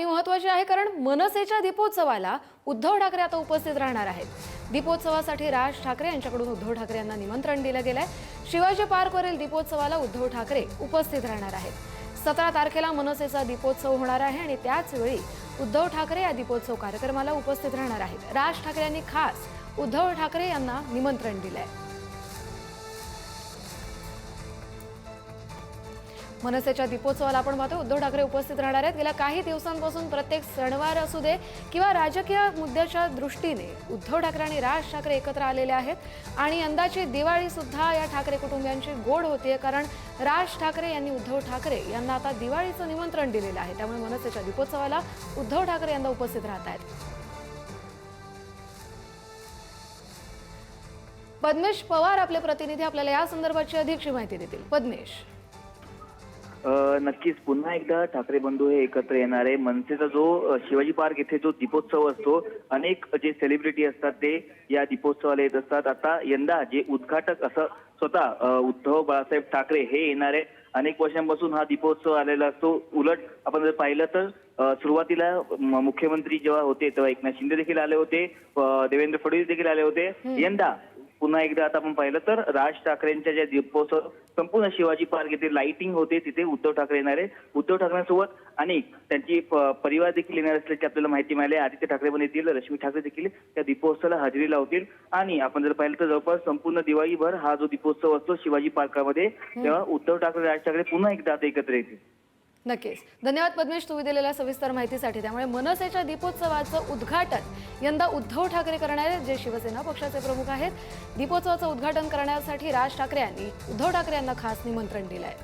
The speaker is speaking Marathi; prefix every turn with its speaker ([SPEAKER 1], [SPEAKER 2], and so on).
[SPEAKER 1] बातमी महत्त्वाची आहे कारण मनसेच्या दीपोत्सवाला उद्धव ठाकरे आता उपस्थित राहणार आहेत। दीपोत्सवासाठी राज ठाकरे यांच्याकडून उद्धव ठाकरे यांना निमंत्रण दिलं गेलंय। शिवाजी पार्कवरील दीपोत्सवाला उद्धव ठाकरे उपस्थित राहणार आहेत। 17 तारखेला मनसेचा दीपोत्सव होणार आहे आणि त्याच वेळी उद्धव ठाकरे या दीपोत्सव कार्यक्रमाला उपस्थित राहणार आहेत। राज ठाकरे यांनी खास उद्धव ठाकरे यांना निमंत्रण दिलंय। मनसेच्या दीपोत्सवाला आपण पाहतो उद्धव ठाकरे उपस्थित राहणार आहेत। गेल्या काही दिवसांपासून प्रत्येक सणवार असू दे किंवा राजकीय मुद्द्याच्या दृष्टीने उद्धव ठाकरे आणि राज ठाकरे एकत्र आलेले आहेत आणि यंदाची दिवाळी सुद्धा या ठाकरे कुटुंबियांची गोड होतीये कारण राज ठाकरे यांनी उद्धव ठाकरे यांना आता दिवाळीचं निमंत्रण दिलेलं आहे। त्यामुळे मनसेच्या दीपोत्सवाला उद्धव ठाकरे यांना उपस्थित राहत आहेत। पद्मेश पवार आपले प्रतिनिधी आपल्याला या संदर्भाची अधिकची माहिती देतील। पद्मेश,
[SPEAKER 2] नक्कीच पुन्हा एकदा ठाकरे बंधू हे एकत्र येणार आहे। मनसेचा जो शिवाजी पार्क येथे जो दीपोत्सव असतो, अनेक जे सेलिब्रिटी असतात ते या दीपोत्सवाला येत असतात। आता यंदा जे उद्घाटक असं स्वतः उद्धव बाळासाहेब ठाकरे हे येणार आहे। अनेक वर्षांपासून हा दीपोत्सव आलेला असतो। उलट आपण जर पाहिलं तर सुरुवातीला मुख्यमंत्री जेव्हा होते तेव्हा एकनाथ शिंदे देखील आले होते, देवेंद्र फडणवीस देखील आले होते। यंदा पुन्हा एकदा आता आपण पाहिलं तर राज ठाकरेंच्या ज्या दीपोत्सव संपूर्ण शिवाजी पार्क येथे लाइटिंग होते, तिथे उद्धव ठाकरे येणार आहे। उद्धव ठाकरेंसोबत अनेक त्यांची परिवार देखील येणार असल्याची आपल्याला माहिती मिळाली। आदित्य ठाकरे पण येतील, रश्मी ठाकरे देखील त्या दीपोत्सवाला हजेरी लावतील आणि आपण जर पाहिलं तर जवळपास संपूर्ण दिवाळीभर हा जो दीपोत्सव असतो शिवाजी पार्कामध्ये, तेव्हा उद्धव ठाकरे राज ठाकरे पुन्हा एकदा आता एकत्र येतील।
[SPEAKER 1] नक्कीच धन्यवाद पद्मेश, तुम्ही दिलेल्या सविस्तर माहितीसाठी। त्यामुळे मनसेच्या दीपोत्सवाचं उद्घाटन यंदा उद्धव ठाकरे करणार आहेत, जे शिवसेना पक्षाचे प्रमुख आहेत। दीपोत्सवाचं उद्घाटन करण्यासाठी राज ठाकरे यांनी उद्धव ठाकरे यांना खास निमंत्रण दिलंय।